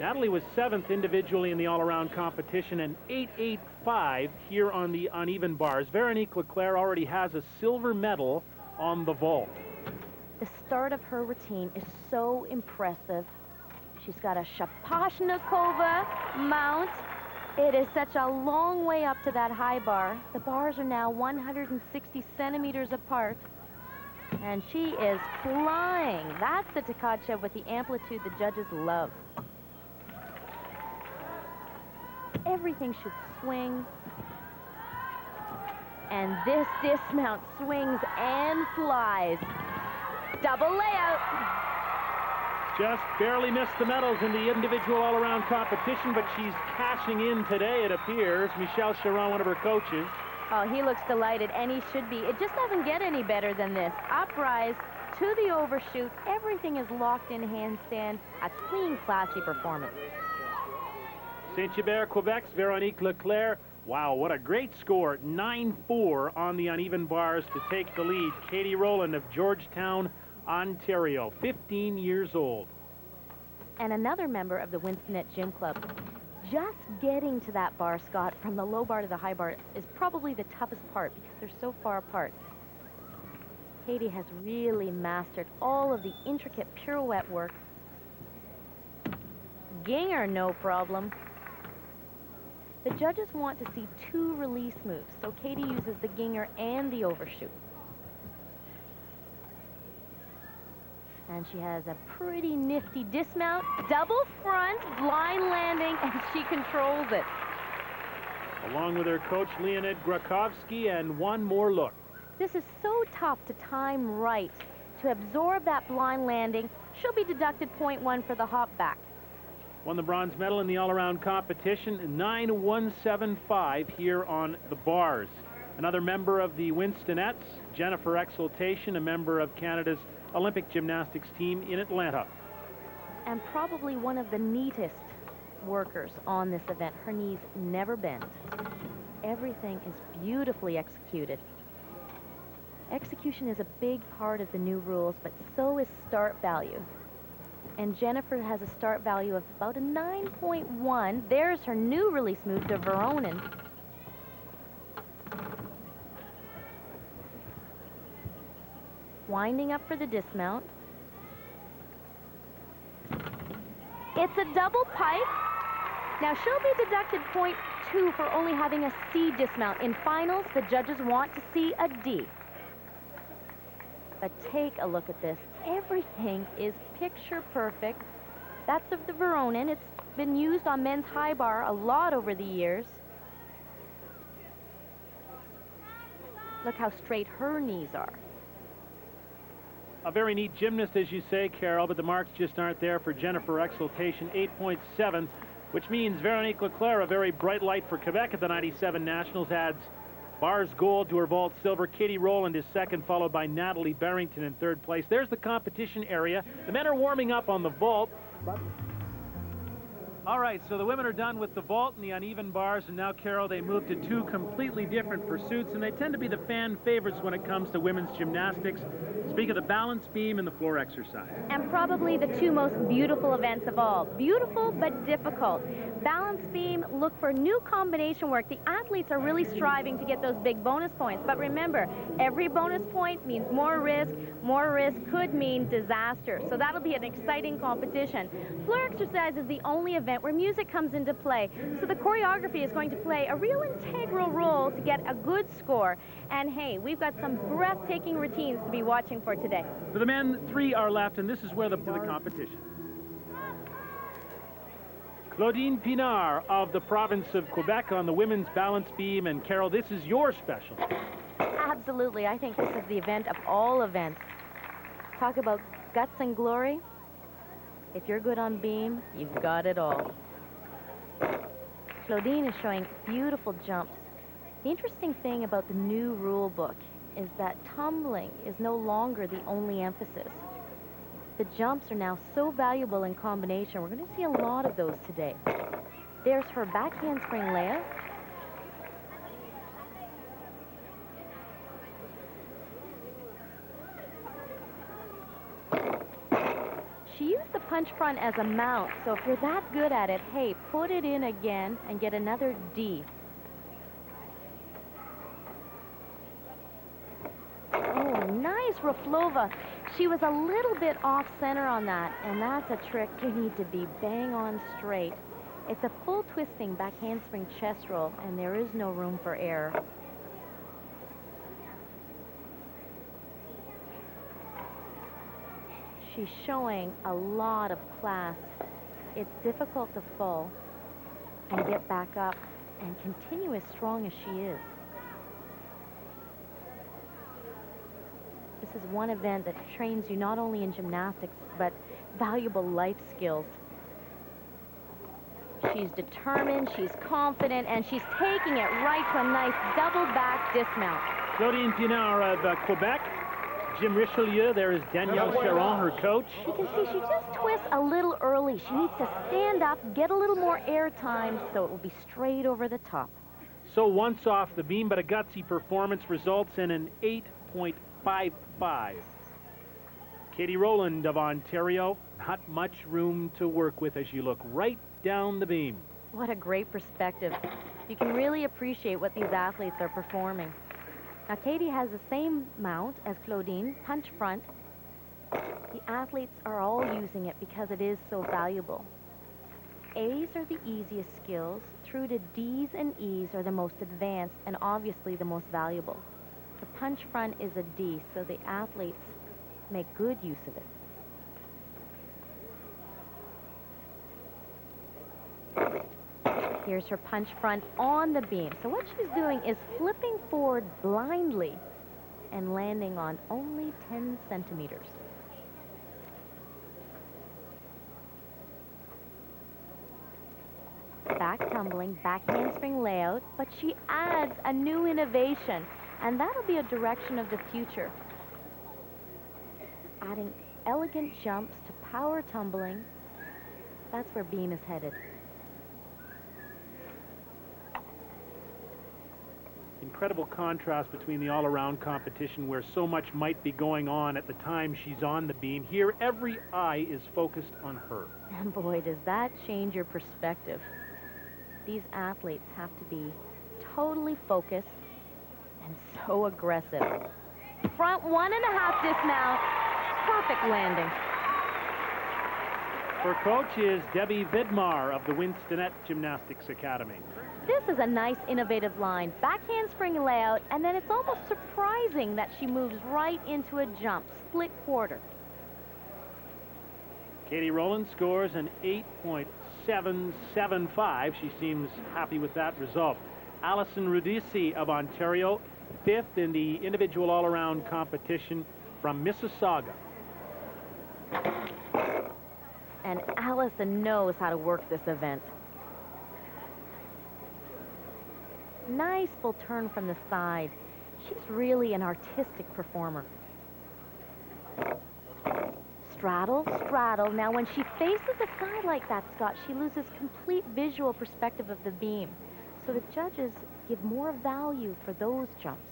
Natalie was 7th individually in the all-around competition and 8.85 here on the uneven bars. Veronique Leclerc already has a silver medal on the vault.
The start of her routine is so impressive. She's got a Shaposhnikova mount. It is such a long way up to that high bar. The bars are now 160 centimeters apart. And she is flying. That's the Tkachev with the amplitude the judges love. Everything should swing. And this dismount swings and flies. Double layout.
Just barely missed the medals in the individual all-around competition, but she's cashing in today, it appears. Michel Chiron, one of her coaches.
Oh, he looks delighted, and he should be. It just doesn't get any better than this. Uprise to the overshoot. Everything is locked in handstand. A clean, classy performance.
Saint-Hubert, Quebec's Veronique Leclerc. Wow, what a great score. 9-4 on the uneven bars to take the lead. Katie Rowland of Georgetown, Ontario, 15 years old.
And another member of the Winstonette Gym Club. Just getting to that bar, Scott, from the low bar to the high bar is probably the toughest part because they're so far apart. Katie has really mastered all of the intricate pirouette work. Ginger, no problem. The judges want to see 2 release moves, so Katie uses the Ginger and the overshoot. And she has a pretty nifty dismount, double front, blind landing, and she controls it.
Along with her coach, Leonid Grakowski, and one more look.
This is so tough to time right. To absorb that blind landing, she'll be deducted 0.1 for the hop back.
Won the bronze medal in the all-around competition, 9.175 here on the bars. Another member of the Winstonettes, Jennifer Exaltation, a member of Canada's Olympic gymnastics team in Atlanta.
And probably one of the neatest workers on this event. Her knees never bend. Everything is beautifully executed. Execution is a big part of the new rules, but so is start value. And Jennifer has a start value of about a 9.1. There's her new release move to Veronin. Winding up for the dismount. It's a double pipe. Now, she'll be deducted 0.2 for only having a C dismount. In finals, the judges want to see a D. But take a look at this. Everything is picture perfect. That's of the Veronin. It's been used on men's high bar a lot over the years. Look how straight her knees are.
A very neat gymnast, as you say, Carol, but the marks just aren't there for Jennifer Exaltation, 8.7, which means Veronique Leclerc, a very bright light for Quebec at the 97 Nationals, adds bars gold to her vault silver. Katie Rowland is second, followed by Natalie Barrington in third place. There's the competition area. The men are warming up on the vault. All right, so the women are done with the vault and the uneven bars, and now, Carol, they move to two completely different pursuits, and they tend to be the fan favorites when it comes to women's gymnastics. Speak of the balance beam and the floor exercise.
And probably the two most beautiful events of all. Beautiful, but difficult. Balance beam, look for new combination work. The athletes are really striving to get those big bonus points, but remember, every bonus point means more risk. More risk could mean disaster, so that'll be an exciting competition. Floor exercise is the only event where music comes into play, so the choreography is going to play a real integral role to get a good score. And hey, we've got some breathtaking routines to be watching for today.
For the men, 3 are left, and this is where the competition. Claudine Pinard of the province of Quebec on the women's balance beam, and Carol, this is your special.
Absolutely, I think this is the event of all events. Talk about guts and glory. If you're good on beam, you've got it all. Claudine is showing beautiful jumps. The interesting thing about the new rule book is that tumbling is no longer the only emphasis. The jumps are now so valuable in combination. We're going to see a lot of those today. There's her back handspring layout. She used the punch front as a mount, so if you're that good at it, hey, put it in again and get another D. Oh, nice Raflova. She was a little bit off center on that, and that's a trick you need to be bang on straight. It's a full twisting back handspring chest roll, and there is no room for error. She's showing a lot of class. It's difficult to fall and get back up and continue as strong as she is. This is one event that trains you not only in gymnastics, but valuable life skills. She's determined, she's confident, and she's taking it right to a nice double back dismount.
Claudine Pinard of Quebec. Jim Richelieu, there is Danielle Charon, her coach.
You can see she just twists a little early. She needs to stand up, get a little more air time, so it will be straight over the top.
So once off the beam, but a gutsy performance results in an 8.55. Katie Rowland of Ontario, not much room to work with as you look right down the beam.
What a great perspective. You can really appreciate what these athletes are performing. Now, Katie has the same mount as Claudine, punch front. The athletes are all using it because it is so valuable. A's are the easiest skills, through to D's and E's are the most advanced and obviously the most valuable. The punch front is a D, so the athletes make good use of it. Here's her punch front on the beam. So what she's doing is flipping forward blindly and landing on only 10 centimeters. Back tumbling, back handspring layout, but she adds a new innovation, and that'll be a direction of the future. Adding elegant jumps to power tumbling, that's where beam is headed.
Incredible contrast between the all-around competition where so much might be going on at the time she's on the beam. Here, every eye is focused on her.
And boy, does that change your perspective. These athletes have to be totally focused and so aggressive. Front 1.5 dismount, perfect landing.
Her coach is Debbie Vidmar of the Winstonette Gymnastics Academy.
This is a nice, innovative line. Back handspring layout, and then it's almost surprising that she moves right into a jump, split quarter.
Katie Rowland scores an 8.775. She seems happy with that result. Alison Rudisi of Ontario, 5th in the individual all-around competition from Mississauga.
And Allison knows how to work this event. Nice full turn from the side. She's really an artistic performer. Straddle, straddle. Now, when she faces the side like that, Scott, she loses complete visual perspective of the beam. So the judges give more value for those jumps.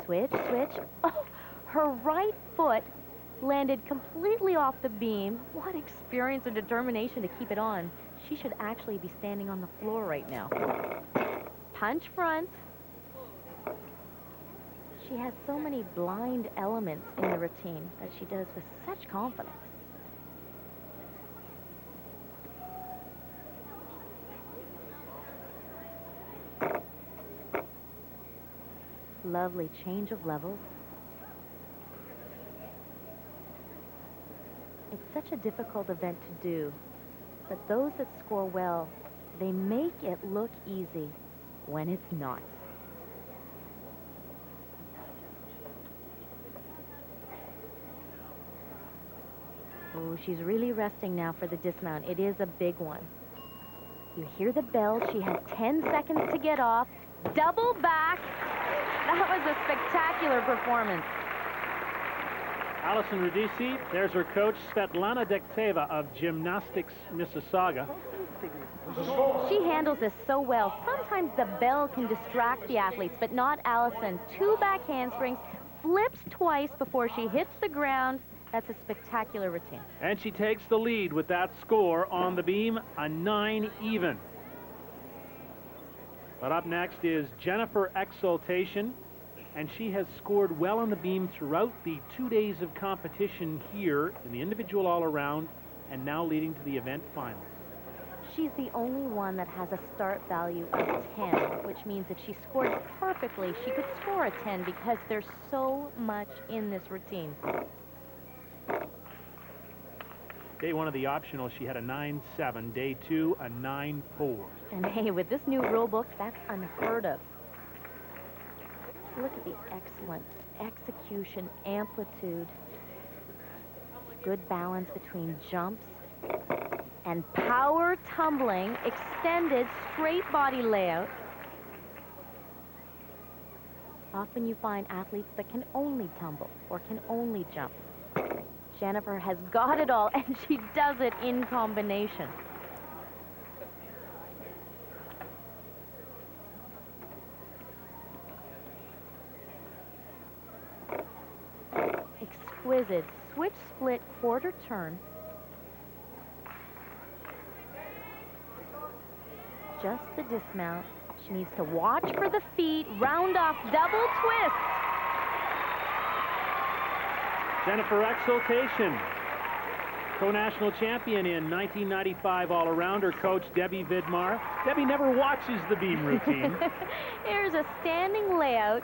Switch, switch. Oh, her right foot landed completely off the beam. What experience and determination to keep it on. She should actually be standing on the floor right now. Punch front. She has so many blind elements in the routine that she does with such confidence. Lovely change of levels. It's such a difficult event to do, but those that score well, they make it look easy when it's not. Oh, she's really resting now for the dismount. It is a big one. You hear the bell. She has 10 seconds to get off. Double back. That was a spectacular performance.
Alison Rudisi, there's her coach, Svetlana Dekteva of Gymnastics Mississauga.
She handles this so well. Sometimes the bell can distract the athletes, but not Allison. 2 back handsprings, flips twice before she hits the ground. That's a spectacular routine.
And she takes the lead with that score on the beam, a 9 even. But up next is Jennifer Exaltation, and she has scored well on the beam throughout the 2 days of competition here in the individual all-around, and now leading to the event final.
She's the only one that has a start value of 10, which means if she scored perfectly, she could score a 10 because there's so much in this routine.
Day 1 of the optional, she had a 9.7. Day 2, a 9.4.
And hey, with this new rule book, that's unheard of. Look at the excellent execution, amplitude, good balance between jumps and power tumbling, extended straight body layout. Often you find athletes that can only tumble or can only jump. Jennifer has got it all, and she does it in combination. Exquisite switch split quarter turn. Just the dismount. She needs to watch for the feet, round off double twist.
Jennifer Exaltation, co-national champion in 1995 all-arounder, coach Debbie Vidmar. Debbie never watches the beam routine.
Here's a standing layout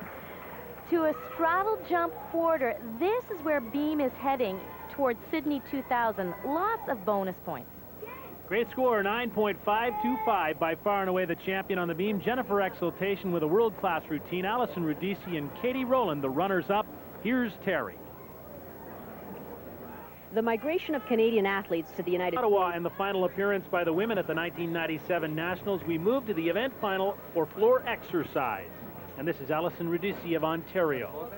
to a straddle jump quarter. This is where beam is heading towards Sydney 2000. Lots of bonus points.
Great score, 9.525, by far and away the champion on the beam. Jennifer Exaltation with a world-class routine. Alison Rudisi and Katie Rowland, the runners-up. Here's Terry.
The migration of Canadian athletes to the United States.
Ottawa in the final appearance by the women at the 1997 Nationals. We move to the event final for floor exercise. And this is Alison Rudisi of Ontario.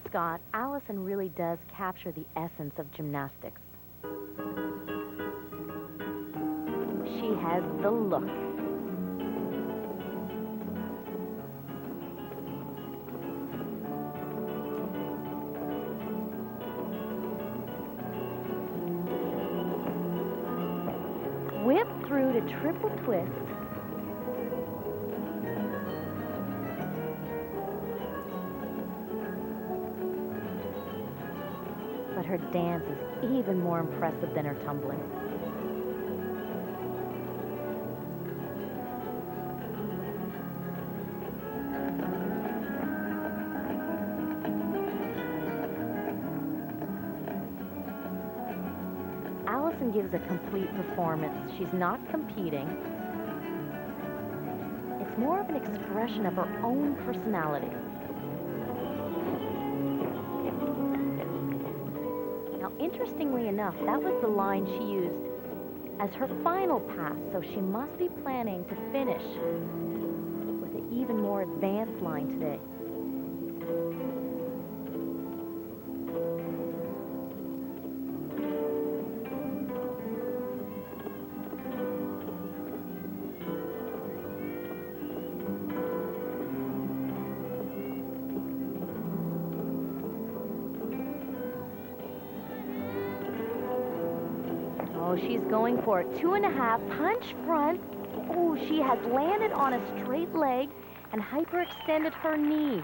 Scott, Allison really does capture the essence of gymnastics. She has the look. Whip through to triple twist. But her dance is even more impressive than her tumbling. Allison gives a complete performance. She's not competing. It's more of an expression of her own personality. Now, interestingly enough, that was the line she used as her final pass, so she must be planning to finish with an even more advanced line today. Oh, she's going for it. 2.5 punch front. Oh, she has landed on a straight leg and hyperextended her knee.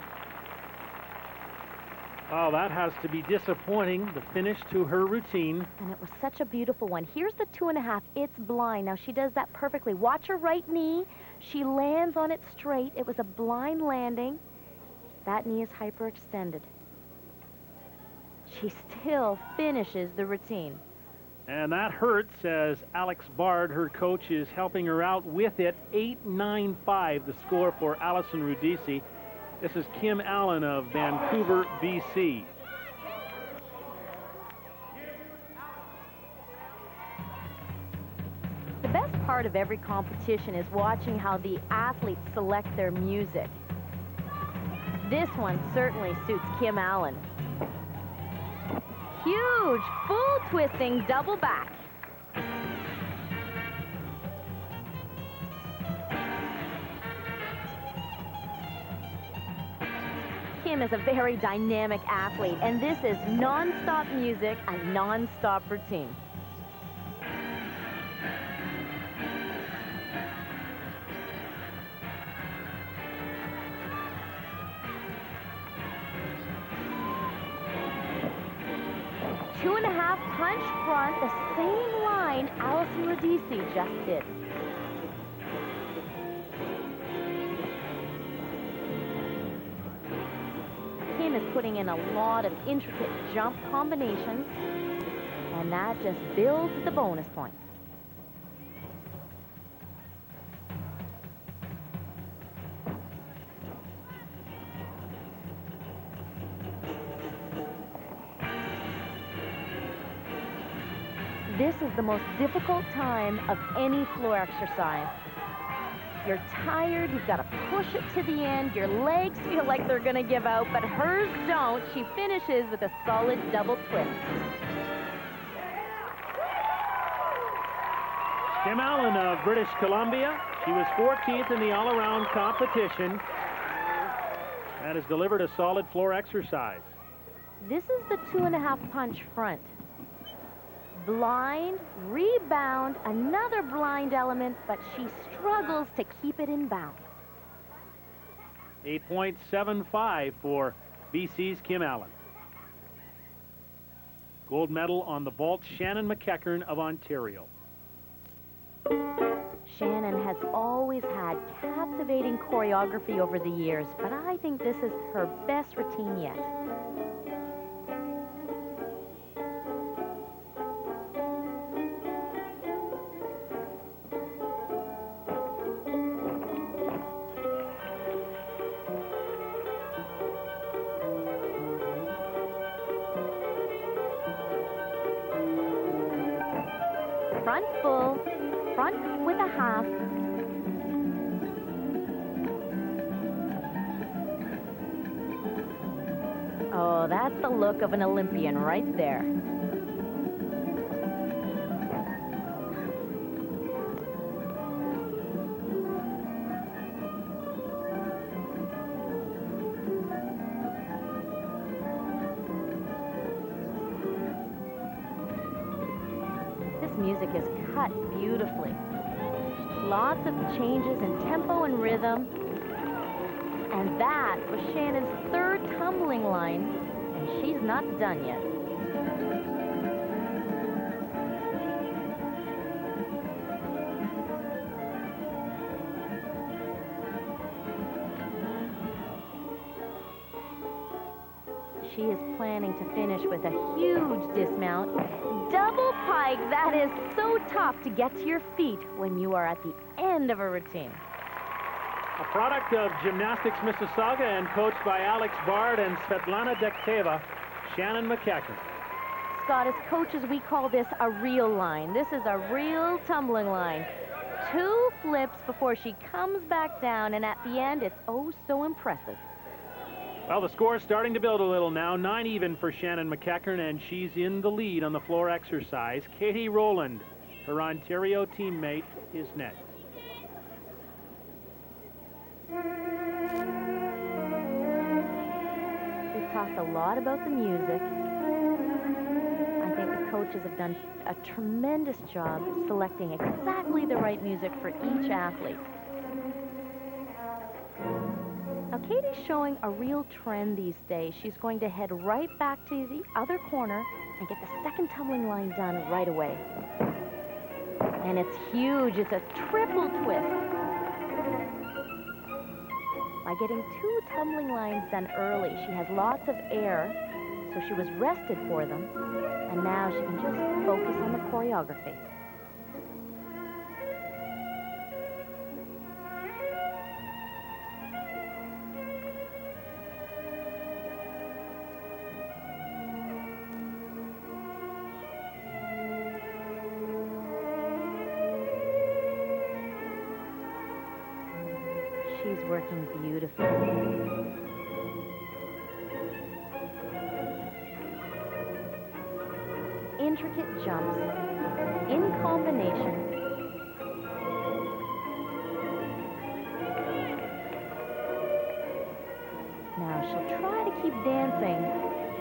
Oh, that has to be disappointing, the finish to her routine.
And it was such a beautiful one. Here's the 2.5. It's blind. Now, she does that perfectly. Watch her right knee. She lands on it straight. It was a blind landing. That knee is hyperextended. She still finishes the routine.
And that hurts as Alex Bard, her coach, is helping her out with it. 8-9-5, the score for Allison Rudisi. This is Kim Allen of Vancouver, BC.
The best part of every competition is watching how the athletes select their music. This one certainly suits Kim Allen. Huge, full twisting double back. Kim is a very dynamic athlete, and this is non-stop music, a non-stop routine. Punch front, the same line Allison Rudisi just did. Kim is putting in a lot of intricate jump combinations, and that just builds the bonus points. This is the most difficult time of any floor exercise. You're tired, you've got to push it to the end, your legs feel like they're going to give out, but hers don't. She finishes with a solid double twist.
Kim Allen of British Columbia. She was 14th in the all-around competition and has delivered a solid floor exercise.
This is the 2.5 punch front. Blind, rebound, another blind element, but she struggles to keep it in bounds.
8.75 for BC's Kim Allen. Gold medal on the vault, Shannon McEachern of Ontario.
Shannon has always had captivating choreography over the years, but I think this is her best routine yet. Front full, front with a half. Oh, that's the look of an Olympian right there. Music is cut beautifully. Lots of changes in tempo and rhythm. And that was Shannon's third tumbling line, and she's not done yet. she is planning to finish with a huge dismount. Double pike, that is so tough to get to your feet when you are at the end of a routine.
A product of Gymnastics Mississauga and coached by Alex Bard and Svetlana Dekteva, Shannon McEachern.
Scott, as coaches, we call this a real line. This is a real tumbling line. 2 flips before she comes back down, and at the end, it's oh so impressive.
Well, the score is starting to build a little now. 9 even for Shannon McEachern, and she's in the lead on the floor exercise. Katie Rowland, her Ontario teammate, is next.
We've talked a lot about the music. I think the coaches have done a tremendous job selecting exactly the right music for each athlete. Now, Katie's showing a real trend these days. She's going to head right back to the other corner and get the second tumbling line done right away. And it's huge. It's a triple twist. By getting 2 tumbling lines done early, she has lots of air, so she was rested for them, and now she can just focus on the choreography. She's working beautifully. Intricate jumps in combination. Now she'll try to keep dancing,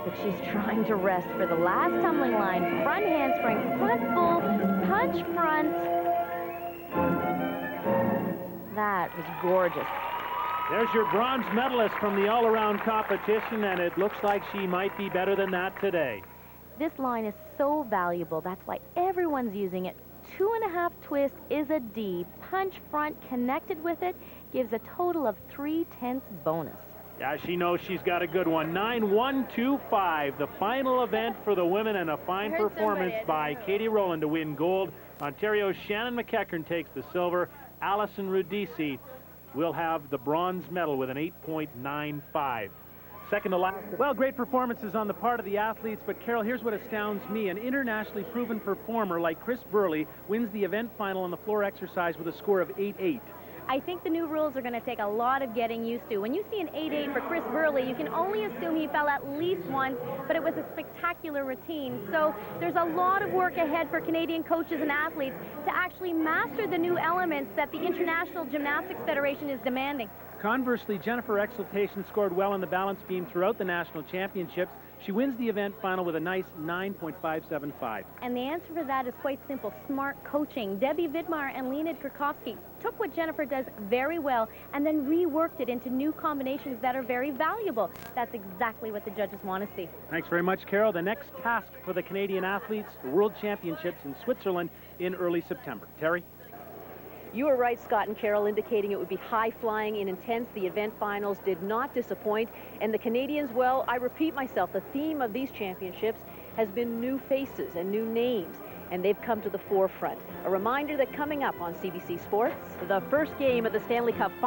but she's trying to rest for the last tumbling line. Front handspring, front full, punch front. That was gorgeous.
There's your bronze medalist from the all-around competition, and it looks like she might be better than that today.
This line is so valuable. That's why everyone's using it. 2.5 twist is a D. Punch front connected with it gives a total of 3/10 bonus.
Yeah, she knows she's got a good one. 9-1-2-5, the final event for the women, and a fine performance by Katie Rowland to win gold. Ontario's Shannon McEachern takes the silver. Allison Rudisi will have the bronze medal with an 8.95. Second to last. Well, great performances on the part of the athletes, but Carol, here's what astounds me. An internationally proven performer like Chris Burley wins the event final on the floor exercise with a score of 8-8.
I think the new rules are going to take a lot of getting used to. When you see an 8-8 for Chris Burley, you can only assume he fell at least once, but it was a spectacular routine. So there's a lot of work ahead for Canadian coaches and athletes to actually master the new elements that the International Gymnastics Federation is demanding.
Conversely, Jennifer Exaltation scored well on the balance beam throughout the national championships. She wins the event final with a nice 9.575.
And the answer for that is quite simple: smart coaching. Debbie Vidmar and Leonid Krakowski took what Jennifer does very well and then reworked it into new combinations that are very valuable. That's exactly what the judges want to see.
Thanks very much, Carol. The next task for the Canadian athletes, the World Championships in Switzerland in early September. Terry?
You were right, Scott and Carol, indicating it would be high-flying and intense. The event finals did not disappoint. And the Canadians, well, I repeat myself, the theme of these championships has been new faces and new names, and they've come to the forefront. A reminder that coming up on CBC Sports, the first game of the Stanley Cup